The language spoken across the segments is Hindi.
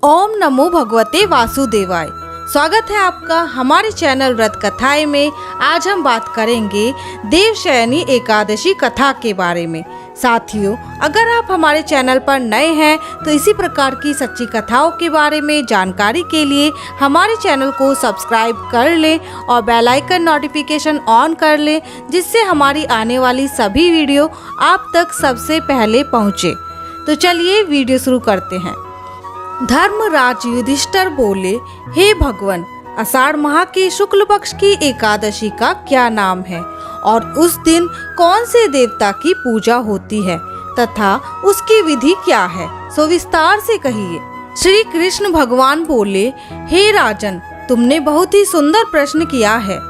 ओम नमो भगवते वासुदेवाय। स्वागत है आपका हमारे चैनल व्रत कथाएं में। आज हम बात करेंगे देवशयनी एकादशी कथा के बारे में। साथियों, अगर आप हमारे चैनल पर नए हैं तो इसी प्रकार की सच्ची कथाओं के बारे में जानकारी के लिए हमारे चैनल को सब्सक्राइब कर लें और बेल आइकन नोटिफिकेशन ऑन कर लें, जिससे हमारी आने वाली सभी वीडियो आप तक सबसे पहले पहुँचे। तो चलिए वीडियो शुरू करते हैं। धर्मराज युधिष्ठिर बोले, हे भगवान, आषाढ़ माह की शुक्ल पक्ष की एकादशी का क्या नाम है और उस दिन कौन से देवता की पूजा होती है तथा उसकी विधि क्या है, सो विस्तार से कहिए। श्री कृष्ण भगवान बोले, हे राजन, तुमने बहुत ही सुंदर प्रश्न किया है।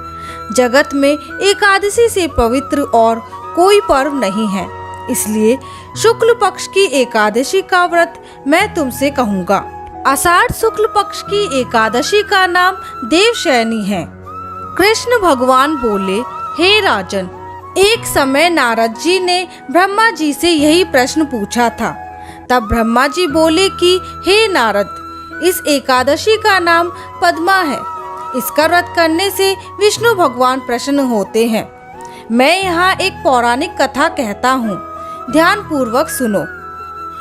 जगत में एकादशी से पवित्र और कोई पर्व नहीं है, इसलिए शुक्ल पक्ष की एकादशी का व्रत मैं तुमसे कहूँगा। आषाढ़ शुक्ल पक्ष की एकादशी का नाम देवशयनी है। कृष्ण भगवान बोले, हे राजन, एक समय नारद जी ने ब्रह्मा जी से यही प्रश्न पूछा था। तब ब्रह्मा जी बोले कि हे नारद, इस एकादशी का नाम पद्मा है। इसका व्रत करने से विष्णु भगवान प्रसन्न होते हैं। मैं यहाँ एक पौराणिक कथा कहता हूँ, ध्यान पूर्वक सुनो।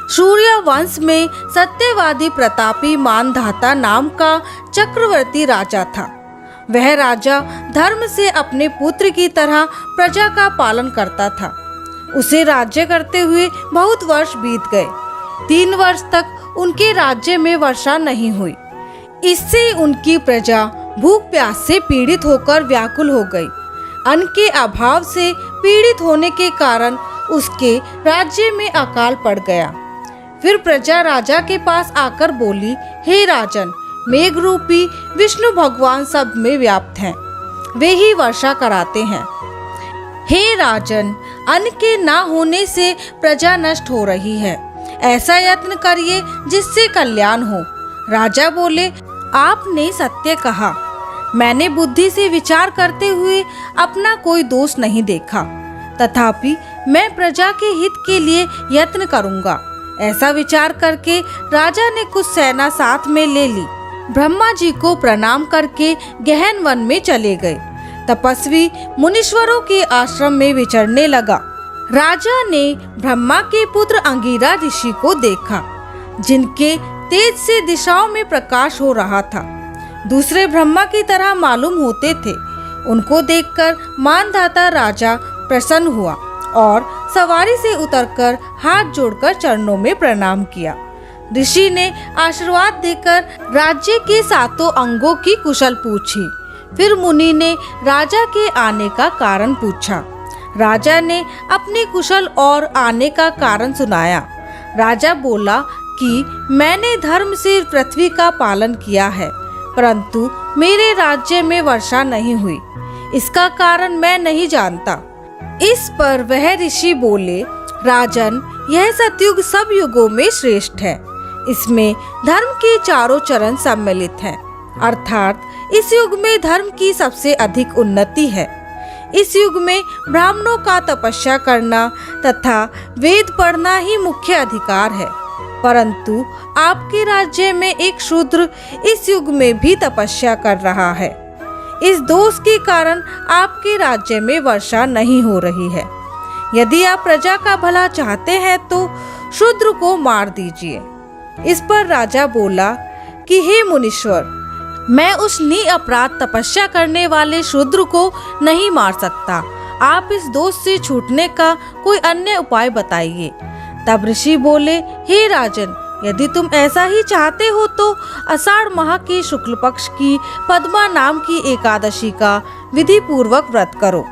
सूर्य वंश में सत्यवादी प्रतापी मानधाता नाम का चक्रवर्ती राजा था। वह राजा धर्म से अपने पुत्र की तरह प्रजा का पालन करता था। उसे राज्य करते हुए बहुत वर्ष बीत गए। 3 वर्ष तक उनके राज्य में वर्षा नहीं हुई। इससे उनकी प्रजा भूख प्यास से पीड़ित होकर व्याकुल हो गई। अन्न के अभाव से पीड़ित होने के कारण उसके राज्य में अकाल पड़ गया। फिर प्रजा राजा के पास आकर बोली, हे राजन, मेघ रूपी विष्णु भगवान सब में व्याप्त हैं, वे ही वर्षा कराते हैं। हे राजन, अन्न के ना होने से प्रजा नष्ट हो रही है, ऐसा यत्न करिए जिससे कल्याण हो। राजा बोले, आपने सत्य कहा। मैंने बुद्धि से विचार करते हुए अपना कोई दोष नहीं देखा, तथापि मैं प्रजा के हित के लिए यत्न करूंगा। ऐसा विचार करके राजा ने कुछ सेना साथ में ले ली। ब्रह्मा जी को प्रणाम करके गहन वन में चले गए। तपस्वी मुनीश्वरों के आश्रम में विचरने लगा। राजा ने ब्रह्मा के पुत्र अंगिरा ऋषि को देखा, जिनके तेज से दिशाओं में प्रकाश हो रहा था। दूसरे ब्रह्मा की तरह मालूम होते थे। उनको देखकर मानधाता राजा प्रसन्न हुआ और सवारी से उतरकर हाथ जोड़कर चरणों में प्रणाम किया। ऋषि ने आशीर्वाद देकर राज्य के 7 अंगों की कुशल पूछी। फिर मुनि ने राजा के आने का कारण पूछा। राजा ने अपनी कुशल और आने का कारण सुनाया। राजा बोला कि मैंने धर्म से पृथ्वी का पालन किया है, परंतु मेरे राज्य में वर्षा नहीं हुई। इसका कारण मैं नहीं जानता। इस पर वह ऋषि बोले, राजन, यह सतयुग सब युगों में श्रेष्ठ है। इसमें धर्म के चारों चरण सम्मिलित हैं, अर्थात इस युग में धर्म की सबसे अधिक उन्नति है। इस युग में ब्राह्मणों का तपस्या करना तथा वेद पढ़ना ही मुख्य अधिकार है, परंतु आपके राज्य में एक शूद्र इस युग में भी तपस्या कर रहा है। इस दोष के कारण आपके राज्य में वर्षा नहीं हो रही है। यदि आप प्रजा का भला चाहते हैं तो शूद्र को मार दीजिए। इस पर राजा बोला कि हे मुनीश्वर, मैं उस निअपराध तपस्या करने वाले शूद्र को नहीं मार सकता। आप इस दोष से छूटने का कोई अन्य उपाय बताइए। तब ऋषि बोले, हे राजन, यदि तुम ऐसा ही चाहते हो तो आषाढ़ माह के शुक्ल पक्ष की पद्मा नाम की एकादशी का विधि पूर्वक व्रत करो।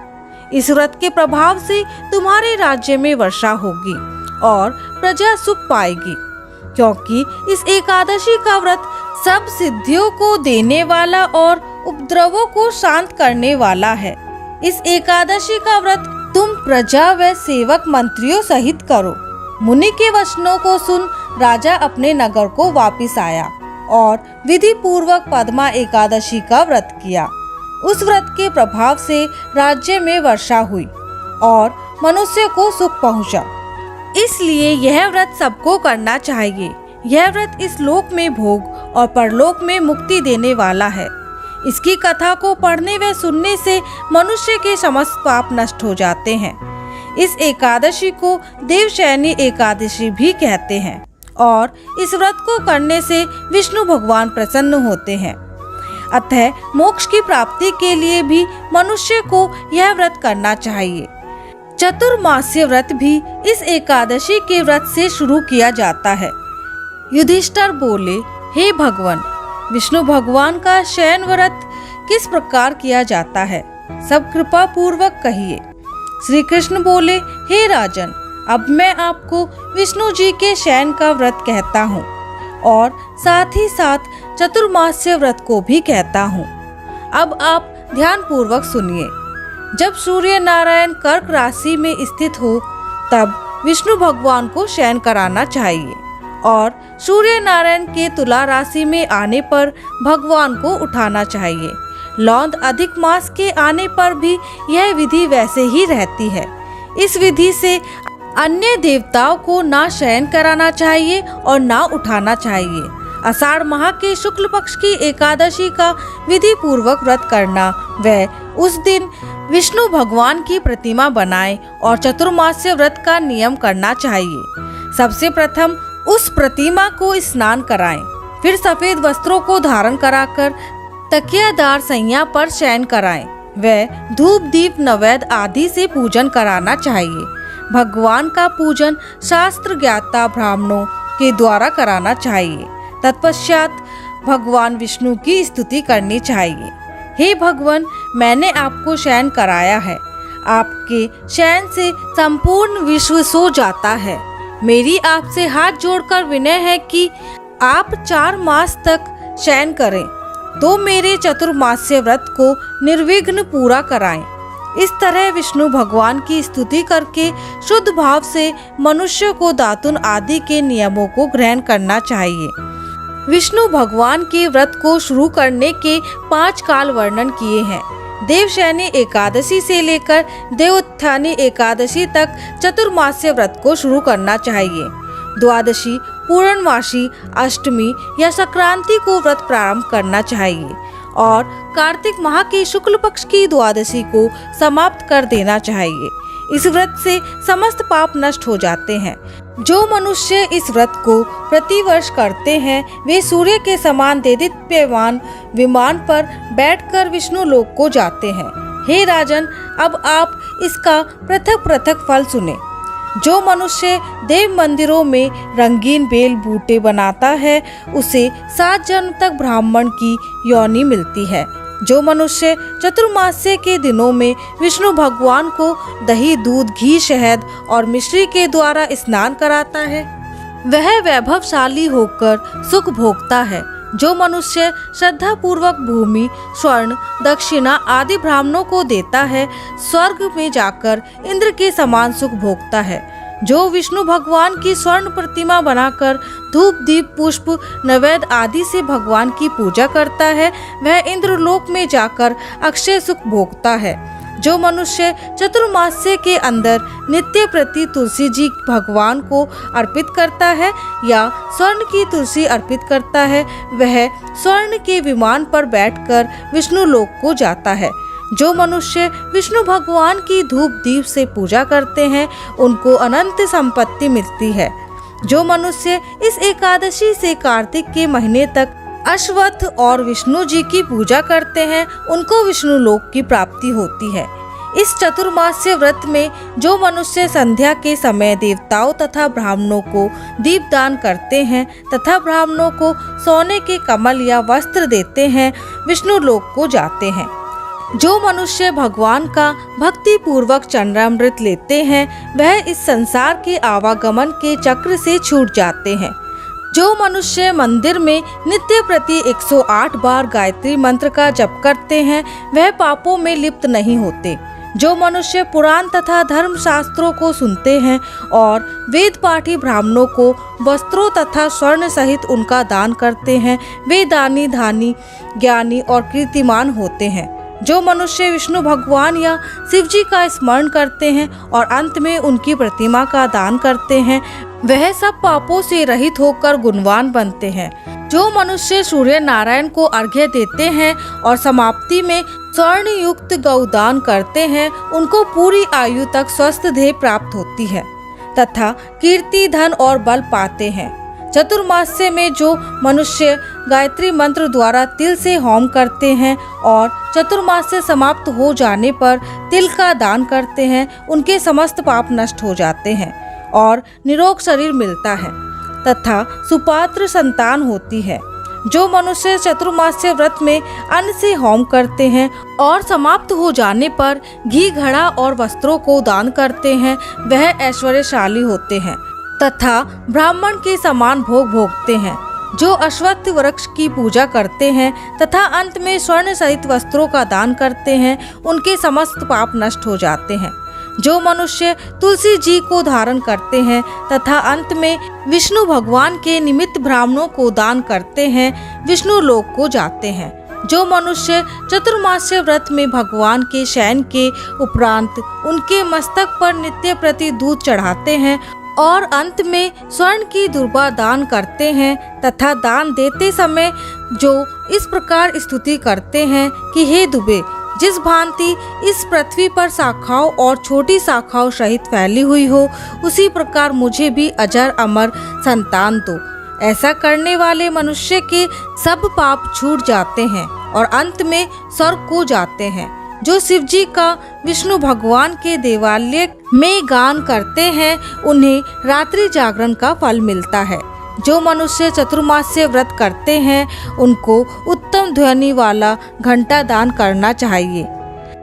इस व्रत के प्रभाव से तुम्हारे राज्य में वर्षा होगी और प्रजा सुख पाएगी, क्योंकि इस एकादशी का व्रत सब सिद्धियों को देने वाला और उपद्रवों को शांत करने वाला है। इस एकादशी का व्रत तुम प्रजा व सेवक मंत्रियों सहित करो। मुनि के वचनों को सुन राजा अपने नगर को वापस आया और विधि पूर्वक पद्मा एकादशी का व्रत किया। उस व्रत के प्रभाव से राज्य में वर्षा हुई और मनुष्य को सुख पहुंचा। इसलिए यह व्रत सबको करना चाहिए। यह व्रत इस लोक में भोग और परलोक में मुक्ति देने वाला है। इसकी कथा को पढ़ने व सुनने से मनुष्य के समस्त पाप नष्ट हो जाते हैं। इस एकादशी को देवशयनी एकादशी भी कहते हैं और इस व्रत को करने से विष्णु भगवान प्रसन्न होते हैं। अतः मोक्ष की प्राप्ति के लिए भी मनुष्य को यह व्रत करना चाहिए। चतुर्मास्य व्रत भी इस एकादशी के व्रत से शुरू किया जाता है। युधिष्ठिर बोले, हे भगवान, विष्णु भगवान का शयन व्रत किस प्रकार किया जाता है, सब कृपा पूर्वक कहिए। श्री कृष्ण बोले, हे राजन, अब मैं आपको विष्णु जी के शयन का व्रत कहता हूँ और साथ ही साथ चतुर्मास्य व्रत को भी कहता हूँ। अब आप ध्यान पूर्वक सुनिए। जब सूर्य नारायण कर्क राशि में स्थित हो तब विष्णु भगवान को शयन कराना चाहिए और सूर्य नारायण के तुला राशि में आने पर भगवान को उठाना चाहिए। लौंद अधिक मास के आने पर भी यह विधि वैसे ही रहती है। इस विधि से अन्य देवताओं को ना शयन कराना चाहिए और ना उठाना चाहिए। आषाढ़ माह के शुक्ल पक्ष की एकादशी का विधि पूर्वक व्रत करना व उस दिन विष्णु भगवान की प्रतिमा बनाएं और चतुर्मास्य व्रत का नियम करना चाहिए। सबसे प्रथम उस प्रतिमा को स्नान कराएं, फिर सफेद वस्त्रों को धारण कराकर तकियादार सैया पर शयन कराएं व धूप दीप नैवेद्य आदि से पूजन कराना चाहिए। भगवान का पूजन शास्त्र ज्ञाता ब्राह्मणों के द्वारा कराना चाहिए। तत्पश्चात भगवान विष्णु की स्तुति करनी चाहिए। हे भगवान, मैंने आपको शयन कराया है। आपके शयन से संपूर्ण विश्व सो जाता है। मेरी आपसे हाथ जोड़कर विनय है कि आप 4 मास तक शयन करें तो मेरे चतुर्मास्य व्रत को निर्विघ्न पूरा कराएं। इस तरह विष्णु भगवान की स्तुति करके शुद्ध भाव से मनुष्य को दातुन आदि के नियमों को ग्रहण करना चाहिए। विष्णु भगवान के व्रत को शुरू करने के 5 काल वर्णन किए हैं। देवशयनी एकादशी से लेकर देवोत्थानी एकादशी तक चतुर्मास्य व्रत को शुरू करना चाहिए। द्वादशी, पूर्णमासी, अष्टमी या संक्रांति को व्रत प्रारंभ करना चाहिए और कार्तिक माह के शुक्ल पक्ष की द्वादशी को समाप्त कर देना चाहिए। इस व्रत से समस्त पाप नष्ट हो जाते हैं। जो मनुष्य इस व्रत को प्रतिवर्ष करते हैं वे सूर्य के समान देदीप्यमान विमान पर बैठकर विष्णु लोक को जाते हैं। हे राजन, अब आप इसका पृथक पृथक फल सुने। जो मनुष्य देव मंदिरों में रंगीन बेल बूटे बनाता है उसे 7 जन्म तक ब्राह्मण की योनि मिलती है। जो मनुष्य चतुर्मास्य के दिनों में विष्णु भगवान को दही, दूध, घी, शहद और मिश्री के द्वारा स्नान कराता है वह वैभवशाली होकर सुख भोगता है। जो मनुष्य श्रद्धा पूर्वक भूमि, स्वर्ण, दक्षिणा आदि ब्राह्मणों को देता है स्वर्ग में जाकर इंद्र के समान सुख भोगता है। जो विष्णु भगवान की स्वर्ण प्रतिमा बनाकर धूप दीप पुष्प नैवेद्य आदि से भगवान की पूजा करता है वह इंद्रलोक में जाकर अक्षय सुख भोगता है। जो मनुष्य चतुर्मास्य के अंदर नित्य प्रति तुलसी जी भगवान को अर्पित करता है या स्वर्ण की तुलसी अर्पित करता है वह स्वर्ण के विमान पर बैठकर विष्णु लोक को जाता है। जो मनुष्य विष्णु भगवान की धूप दीप से पूजा करते हैं उनको अनंत संपत्ति मिलती है। जो मनुष्य इस एकादशी से कार्तिक के महीने तक अश्वत्थ और विष्णु जी की पूजा करते हैं उनको विष्णु लोक की प्राप्ति होती है। इस चतुर्मास्य व्रत में जो मनुष्य संध्या के समय देवताओं तथा ब्राह्मणों को दीप दान करते हैं तथा ब्राह्मणों को सोने के कमल या वस्त्र देते हैं विष्णु लोक को जाते हैं। जो मनुष्य भगवान का भक्ति पूर्वक चरणामृत लेते हैं वह इस संसार के आवागमन के चक्र से छूट जाते हैं। जो मनुष्य मंदिर में नित्य प्रति 108 बार गायत्री मंत्र का जप करते हैं वह पापों में लिप्त नहीं होते। जो मनुष्य पुराण तथा धर्म शास्त्रों को सुनते हैं और वेद पाठी ब्राह्मणों को वस्त्रों तथा स्वर्ण सहित उनका दान करते हैं वे दानी, धानी, ज्ञानी और कीर्तिमान होते हैं। जो मनुष्य विष्णु भगवान या शिव जी का स्मरण करते हैं और अंत में उनकी प्रतिमा का दान करते हैं वह सब पापों से रहित होकर गुणवान बनते हैं। जो मनुष्य सूर्य नारायण को अर्घ्य देते हैं और समाप्ति में स्वर्ण युक्त गौदान करते हैं, उनको पूरी आयु तक स्वस्थ देह प्राप्त होती है तथा कीर्ति, धन और बल पाते हैं। चतुर्मास्य में जो मनुष्य गायत्री मंत्र द्वारा तिल से होम करते हैं और चतुर्मास्य समाप्त हो जाने पर तिल का दान करते हैं, उनके समस्त पाप नष्ट हो जाते हैं और निरोग शरीर मिलता है तथा सुपात्र संतान होती है। जो मनुष्य चतुर्मास्य व्रत में अन्न से होम करते हैं और समाप्त हो जाने पर घी, घड़ा और वस्त्रों को दान करते हैं, वह ऐश्वर्यशाली होते हैं तथा ब्राह्मण के समान भोग भोगते हैं। जो अश्वत्थ वृक्ष की पूजा करते हैं तथा अंत में स्वर्ण सहित वस्त्रों का दान करते हैं, उनके समस्त पाप नष्ट हो जाते हैं। जो मनुष्य तुलसी जी को धारण करते हैं तथा अंत में विष्णु भगवान के निमित्त ब्राह्मणों को दान करते हैं, विष्णु लोक को जाते हैं। जो मनुष्य चतुर्मास्य व्रत में भगवान के शयन के उपरांत उनके मस्तक पर नित्य प्रति दूध चढ़ाते हैं और अंत में स्वर्ण की दुर्बा दान करते हैं तथा दान देते समय जो इस प्रकार स्तुति करते हैं कि हे दुबे, जिस भांति इस पृथ्वी पर शाखाओं और छोटी शाखाओं सहित फैली हुई हो, उसी प्रकार मुझे भी अजर अमर संतान दो। ऐसा करने वाले मनुष्य के सब पाप छूट जाते हैं और अंत में स्वर्ग को जाते हैं। जो शिव जी का विष्णु भगवान के देवालय में गान करते हैं, उन्हें रात्रि जागरण का फल मिलता है। जो मनुष्य चतुर्मास्य व्रत करते हैं, उनको उत्तम ध्वनि वाला घंटा दान करना चाहिए।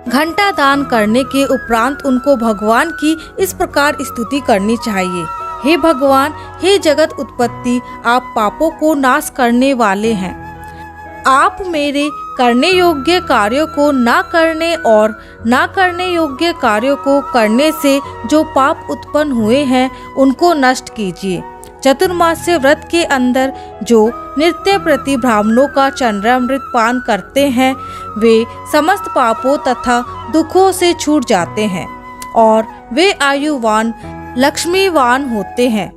घंटा दान करने के उपरांत उनको भगवान की इस प्रकार स्तुति करनी चाहिए। हे भगवान, हे जगत उत्पत्ति, आप पापों को नाश करने वाले हैं। आप मेरे करने योग्य कार्यों को ना करने और ना करने योग्य कार्यों को करने से जो पाप उत्पन्न हुए हैं, उनको नष्ट कीजिए। चतुर्मास्य व्रत के अंदर जो नित्य प्रति ब्राह्मणों का चंद्रामृत पान करते हैं, वे समस्त पापों तथा दुखों से छूट जाते हैं और वे आयुवान, लक्ष्मीवान होते हैं।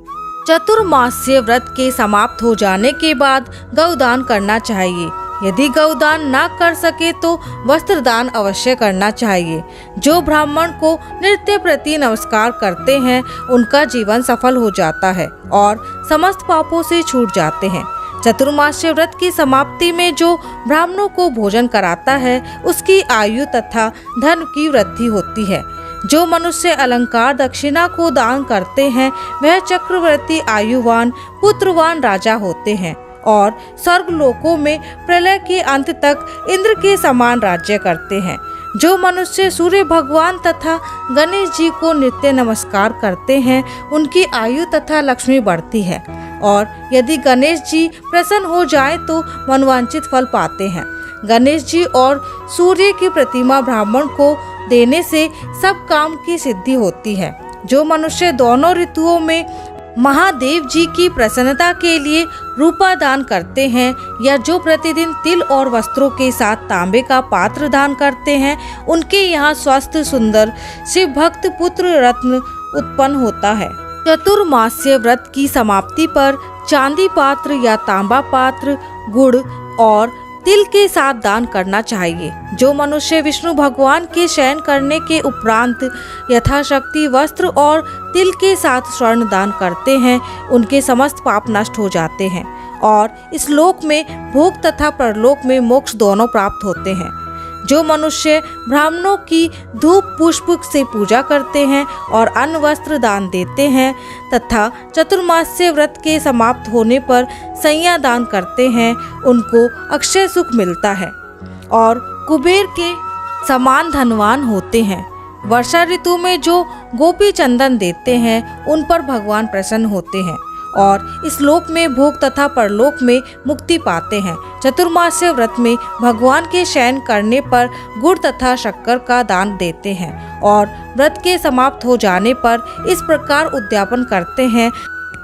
चतुर्मास्य व्रत के समाप्त हो जाने के बाद गौदान करना चाहिए। यदि गौदान ना कर सके तो वस्त्र दान अवश्य करना चाहिए। जो ब्राह्मण को नित्य प्रति नमस्कार करते हैं, उनका जीवन सफल हो जाता है और समस्त पापों से छूट जाते हैं। चतुर्मास्य व्रत की समाप्ति में जो ब्राह्मणों को भोजन कराता है, उसकी आयु तथा धन की वृद्धि होती है। जो मनुष्य अलंकार दक्षिणा को दान करते हैं, वह चक्रवर्ती, आयुवान, पुत्रवान राजा होते हैं और स्वर्ग लोकों में प्रलय के अंत तक इंद्र के समान राज्य करते हैं। जो मनुष्य सूर्य भगवान तथा गणेश जी को नित्य नमस्कार करते हैं, उनकी आयु तथा लक्ष्मी बढ़ती है और यदि गणेश जी प्रसन्न हो जाए तो मनवांछित फल पाते हैं। गणेश जी और सूर्य की प्रतिमा ब्राह्मण को देने से सब काम की सिद्धि होती है। जो मनुष्य दोनों ऋतुओं में महादेव जी की प्रसन्नता के लिए रूपा दान करते हैं या जो प्रतिदिन तिल और वस्त्रों के साथ तांबे का पात्र दान करते हैं, उनके यहाँ स्वस्थ, सुंदर, शिव भक्त पुत्र रत्न उत्पन्न होता है। चतुर्मास्य व्रत की समाप्ति पर चांदी पात्र या तांबा पात्र गुड़ और तिल के साथ दान करना चाहिए। जो मनुष्य विष्णु भगवान के शयन करने के उपरांत यथाशक्ति वस्त्र और तिल के साथ स्वर्ण दान करते हैं, उनके समस्त पाप नष्ट हो जाते हैं और इस लोक में भोग तथा परलोक में मोक्ष दोनों प्राप्त होते हैं। जो मनुष्य ब्राह्मणों की धूप पुष्प से पूजा करते हैं और अन्न वस्त्र दान देते हैं तथा चतुर्मास्य व्रत के समाप्त होने पर संज्ञा दान करते हैं, उनको अक्षय सुख मिलता है और कुबेर के समान धनवान होते हैं। वर्षा ऋतु में जो गोपी चंदन देते हैं, उन पर भगवान प्रसन्न होते हैं और इस लोक में भोग तथा परलोक में मुक्ति पाते हैं। चतुर्मास्य व्रत में भगवान के शयन करने पर गुड़ तथा शक्कर का दान देते हैं और व्रत के समाप्त हो जाने पर इस प्रकार उद्यापन करते हैं।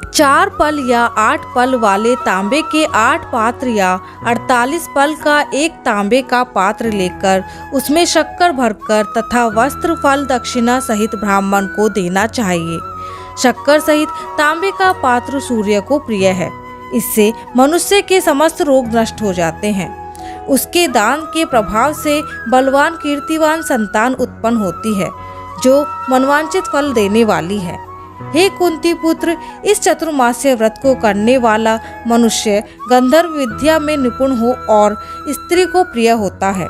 4 पल या 8 पल वाले तांबे के 8 पात्र या 48 पल का एक तांबे का पात्र लेकर उसमें शक्कर भरकर तथा वस्त्र, फल, दक्षिणा सहित ब्राह्मण को देना चाहिए। शक्कर सहित तांबे का पात्र सूर्य को प्रिय है। इससे मनुष्य के समस्त रोग नष्ट हो जाते हैं। उसके दान के प्रभाव से बलवान कीर्तिवान संतान उत्पन्न होती है, जो मनवांचित फल देने वाली है। हे कुंती पुत्र, इस चतुर्मास्य व्रत को करने वाला मनुष्य गंधर्व विद्या में निपुण हो और स्त्री को प्रिय होता है।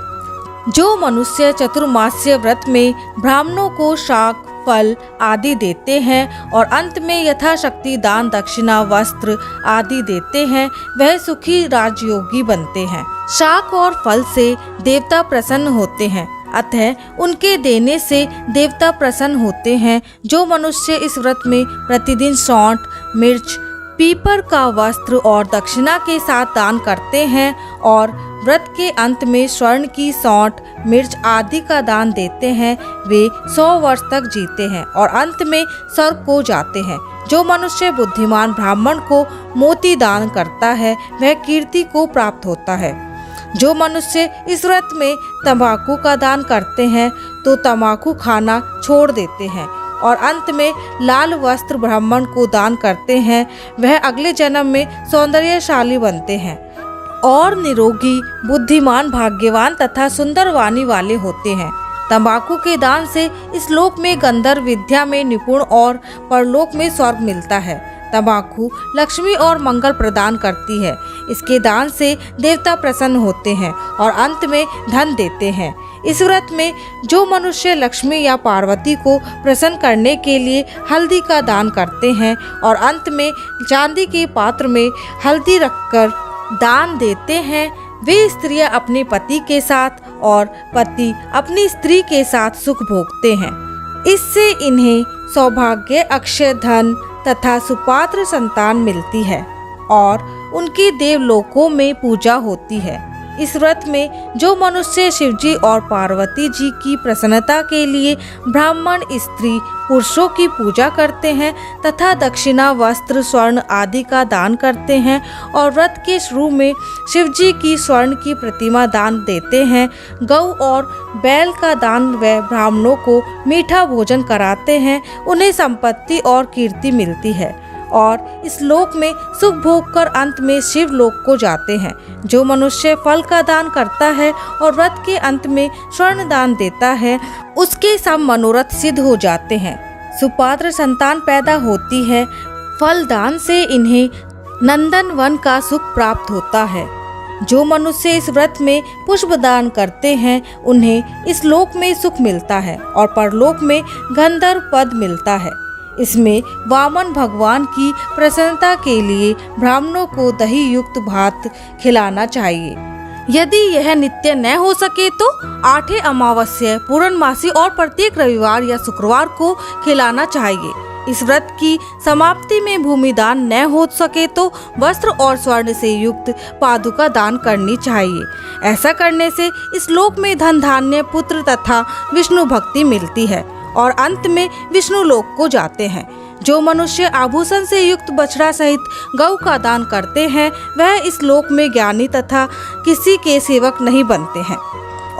जो मनुष्य चतुर्मास्य व्रत में ब्राह्मणों को शाक, फल आदि देते हैं और अंत में यथाशक्ति दान, दक्षिणा, वस्त्र आदि देते हैं, वह सुखी राजयोगी बनते हैं। शाक और फल से देवता प्रसन्न होते हैं, अतः उनके देने से देवता प्रसन्न होते हैं। जो मनुष्य इस व्रत में प्रतिदिन सौंठ, मिर्च, पीपर का वस्त्र और दक्षिणा के साथ दान करते हैं और व्रत के अंत में स्वर्ण की सौंठ, मिर्च आदि का दान देते हैं, वे 100 वर्ष तक जीते हैं और अंत में स्वर्ग को जाते हैं। जो मनुष्य बुद्धिमान ब्राह्मण को मोती दान करता है, वह कीर्ति को प्राप्त होता है। जो मनुष्य इस व्रत में तंबाकू का दान करते हैं, तो तंबाकू खाना छोड़ देते हैं और अंत में लाल वस्त्र ब्राह्मण को दान करते हैं, वह अगले जन्म में सौंदर्यशाली बनते हैं और निरोगी, बुद्धिमान, भाग्यवान तथा सुंदर वाणी वाले होते हैं। तंबाकू के दान से इस लोक में गंधर्व विद्या में निपुण और परलोक में स्वर्ग मिलता है। तंबाकू लक्ष्मी और मंगल प्रदान करती है। इसके दान से देवता प्रसन्न होते हैं और अंत में धन देते हैं। इस व्रत में जो मनुष्य लक्ष्मी या पार्वती को प्रसन्न करने के लिए हल्दी का दान करते हैं और अंत में चांदी के पात्र में हल्दी रखकर दान देते हैं, वे स्त्रियां अपने पति के साथ और पति अपनी स्त्री के साथ सुख भोगते हैं। इससे इन्हें सौभाग्य, अक्षय धन तथा सुपात्र संतान मिलती है और उनकी देवलोकों में पूजा होती है। इस व्रत में जो मनुष्य शिवजी और पार्वती जी की प्रसन्नता के लिए ब्राह्मण, स्त्री, पुरुषों की पूजा करते हैं तथा दक्षिणा, वस्त्र, स्वर्ण आदि का दान करते हैं और व्रत के शुरू में शिवजी की स्वर्ण की प्रतिमा दान देते हैं, गौ और बैल का दान व ब्राह्मणों को मीठा भोजन कराते हैं, उन्हें संपत्ति और कीर्ति मिलती है और इस लोक में सुख भोग कर अंत में शिव लोक को जाते हैं। जो मनुष्य फल का दान करता है और व्रत के अंत में स्वर्ण दान देता है, उसके सब मनोरथ सिद्ध हो जाते हैं। सुपात्र संतान पैदा होती है। फल दान से इन्हें नंदन वन का सुख प्राप्त होता है। जो मनुष्य इस व्रत में पुष्प दान करते हैं, उन्हें इस लोक में सुख मिलता है और परलोक में गंधर्व पद मिलता है। इसमें वामन भगवान की प्रसन्नता के लिए ब्राह्मणों को दही युक्त भात खिलाना चाहिए। यदि यह नित्य न हो सके तो 8वें अमावस्या, पूर्णमासी और प्रत्येक रविवार या शुक्रवार को खिलाना चाहिए। इस व्रत की समाप्ति में भूमि दान न हो सके तो वस्त्र और स्वर्ण से युक्त पादुका दान करनी चाहिए। ऐसा करने से इस लोक में धन, धान्य, पुत्र तथा विष्णु भक्ति मिलती है और अंत में विष्णु लोक को जाते हैं। जो मनुष्य आभूषण से युक्त बछड़ा सहित गौ का दान करते हैं, वह इस लोक में ज्ञानी तथा किसी के सेवक नहीं बनते हैं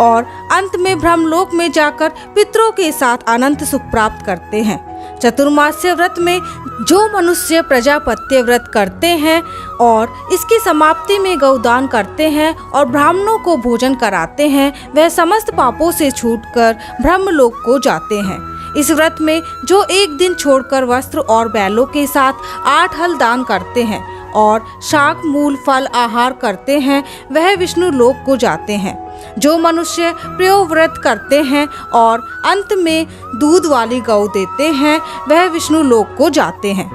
और अंत में ब्रह्मलोक में जाकर पितरों के साथ अनंत सुख प्राप्त करते हैं। चतुर्मास्य व्रत में जो मनुष्य प्रजापत्य व्रत करते हैं और इसकी समाप्ति में गौदान करते हैं और ब्राह्मणों को भोजन कराते हैं, वह समस्त पापों से छूटकर ब्रह्मलोक को जाते हैं। इस व्रत में जो एक दिन छोड़कर वस्त्र और बैलों के साथ 8 हल दान करते हैं और शाक, मूल, फल आहार करते हैं, वह विष्णु लोक को जाते हैं। जो मनुष्य प्रियोव्रत करते हैं और अंत में दूध वाली गौ देते हैं, वह विष्णु लोक को जाते हैं।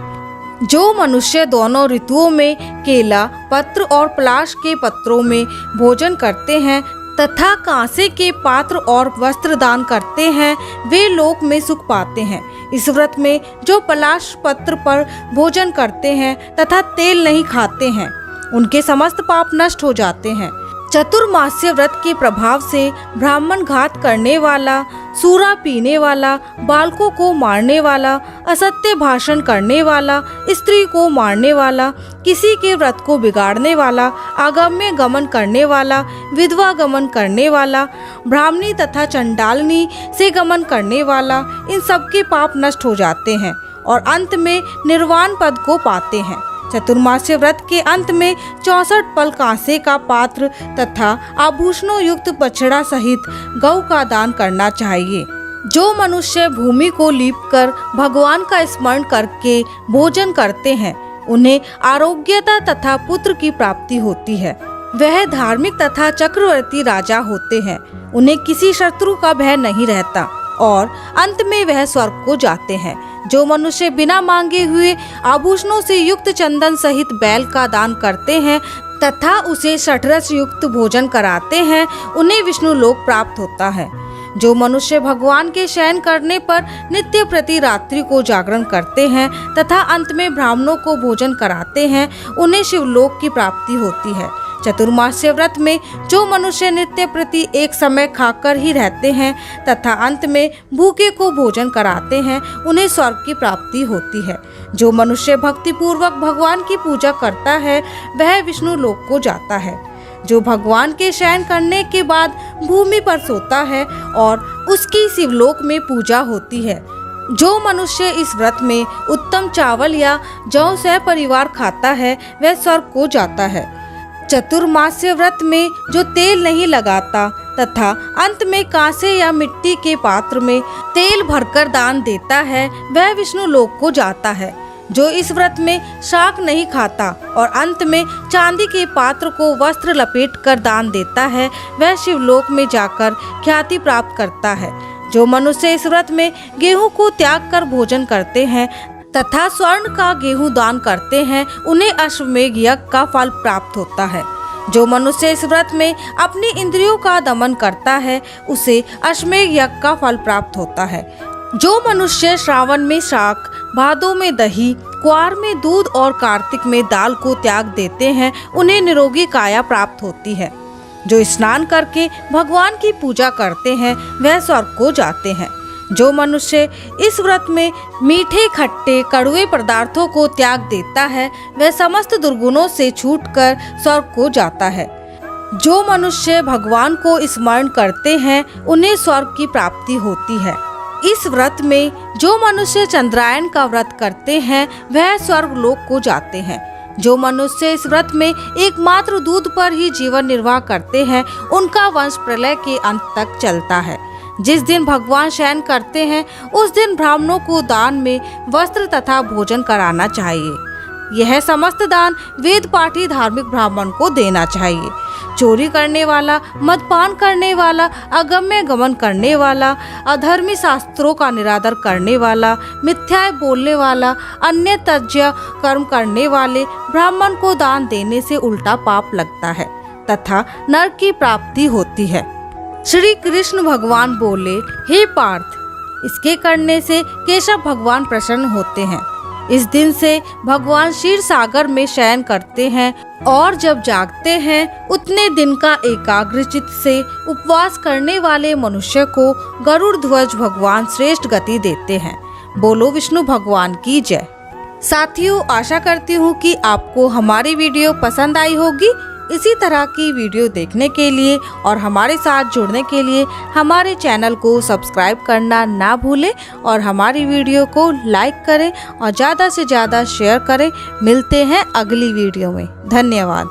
जो मनुष्य दोनों ऋतुओं में केला पत्र और पलाश के पत्रों में भोजन करते हैं तथा कांसे के पात्र और वस्त्र दान करते हैं, वे लोक में सुख पाते हैं। इस व्रत में जो पलाश पत्र पर भोजन करते हैं तथा तेल नहीं खाते हैं, उनके समस्त पाप नष्ट हो जाते हैं। चतुर्मास्य व्रत के प्रभाव से ब्राह्मण घात करने वाला, सूरा पीने वाला, बालकों को मारने वाला, असत्य भाषण करने वाला, स्त्री को मारने वाला, किसी के व्रत को बिगाड़ने वाला, आगम्य गमन करने वाला, विधवा गमन करने वाला, ब्राह्मणी तथा चंडालनी से गमन करने वाला, इन सबके पाप नष्ट हो जाते हैं और अंत में निर्वाण पद को पाते हैं। चतुर्मास्य व्रत के अंत में 64 पल कांसे का पात्र तथा आभूषणों युक्त बछड़ा सहित गौ का दान करना चाहिए। जो मनुष्य भूमि को लीपकर भगवान का स्मरण करके भोजन करते हैं, उन्हें आरोग्यता तथा पुत्र की प्राप्ति होती है। वह धार्मिक तथा चक्रवर्ती राजा होते हैं। उन्हें किसी शत्रु का भय नहीं रहता और अंत में वह स्वर्ग को जाते हैं। जो मनुष्य बिना मांगे हुए आभूषणों से युक्त चंदन सहित बैल का दान करते हैं तथा उसे षड्रस युक्त भोजन कराते हैं, उन्हें विष्णु लोक प्राप्त होता है। जो मनुष्य भगवान के शयन करने पर नित्य प्रति रात्रि को जागरण करते हैं तथा अंत में ब्राह्मणों को भोजन कराते हैं, उन्हें शिवलोक की प्राप्ति होती है। चतुर्मास्य व्रत में जो मनुष्य नित्य प्रति एक समय खाकर ही रहते हैं तथा अंत में भूखे को भोजन कराते हैं, उन्हें स्वर्ग की प्राप्ति होती है। जो मनुष्य भक्ति पूर्वक भगवान की पूजा करता है, वह विष्णु लोक को जाता है। जो भगवान के शयन करने के बाद भूमि पर सोता है और उसकी शिवलोक में पूजा होती है। जो मनुष्य इस व्रत में उत्तम चावल या जौ से परिवार खाता है, वह स्वर्ग को जाता है। चतुर्मास्य व्रत में जो तेल नहीं लगाता तथा अंत में कांसे या मिट्टी के पात्र में तेल भरकर दान देता है, वह विष्णु लोक को जाता है। जो इस व्रत में शाक नहीं खाता और अंत में चांदी के पात्र को वस्त्र लपेट कर दान देता है, वह शिवलोक में जाकर ख्याति प्राप्त करता है। जो मनुष्य इस व्रत में गेहूं को त्याग कर भोजन करते हैं तथा स्वर्ण का गेहूं दान करते हैं, उन्हें अश्वमेध यज्ञ का फल प्राप्त होता है। जो मनुष्य इस व्रत में अपनी इंद्रियों का दमन करता है, उसे अश्वमेध यज्ञ का फल प्राप्त होता है। जो मनुष्य श्रावण में शाक, भादों में दही, क्वार में दूध और कार्तिक में दाल को त्याग देते हैं, उन्हें निरोगी काया प्राप्त होती है। जो स्नान करके भगवान की पूजा करते हैं, वह स्वर्ग को जाते हैं। जो मनुष्य इस व्रत में मीठे, खट्टे, कड़वे पदार्थों को त्याग देता है, वह समस्त दुर्गुणों से छूटकर स्वर्ग को जाता है। जो मनुष्य भगवान को स्मरण करते हैं, उन्हें स्वर्ग की प्राप्ति होती है। इस व्रत में जो मनुष्य चंद्रायन का व्रत करते हैं, वह स्वर्ग लोक को जाते हैं। जो मनुष्य इस व्रत में एकमात्र दूध पर ही जीवन निर्वाह करते हैं, उनका वंश प्रलय के अंत तक चलता है। जिस दिन भगवान शयन करते हैं, उस दिन ब्राह्मणों को दान में वस्त्र तथा भोजन कराना चाहिए। यह समस्त दान वेद पाठी धार्मिक ब्राह्मण को देना चाहिए। चोरी करने वाला, मदपान करने वाला, अगम्य गमन करने वाला, अधर्मी शास्त्रों का निरादर करने वाला, मिथ्या बोलने वाला, अन्य तज्य कर्म करने वाले ब्राह्मण को दान देने से उल्टा पाप लगता है तथा नरक की प्राप्ति होती है। श्री कृष्ण भगवान बोले, हे पार्थ, इसके करने से केशव भगवान प्रसन्न होते हैं। इस दिन से भगवान क्षीर सागर में शयन करते हैं और जब जागते हैं, उतने दिन का एकाग्रचित से उपवास करने वाले मनुष्य को गरुड़ ध्वज भगवान श्रेष्ठ गति देते हैं। बोलो विष्णु भगवान की जय। साथियों, आशा करती हूँ कि आपको हमारी वीडियो पसंद आई होगी। इसी तरह की वीडियो देखने के लिए और हमारे साथ जुड़ने के लिए हमारे चैनल को सब्सक्राइब करना ना भूलें और हमारी वीडियो को लाइक करें और ज़्यादा से ज़्यादा शेयर करें। मिलते हैं अगली वीडियो में। धन्यवाद।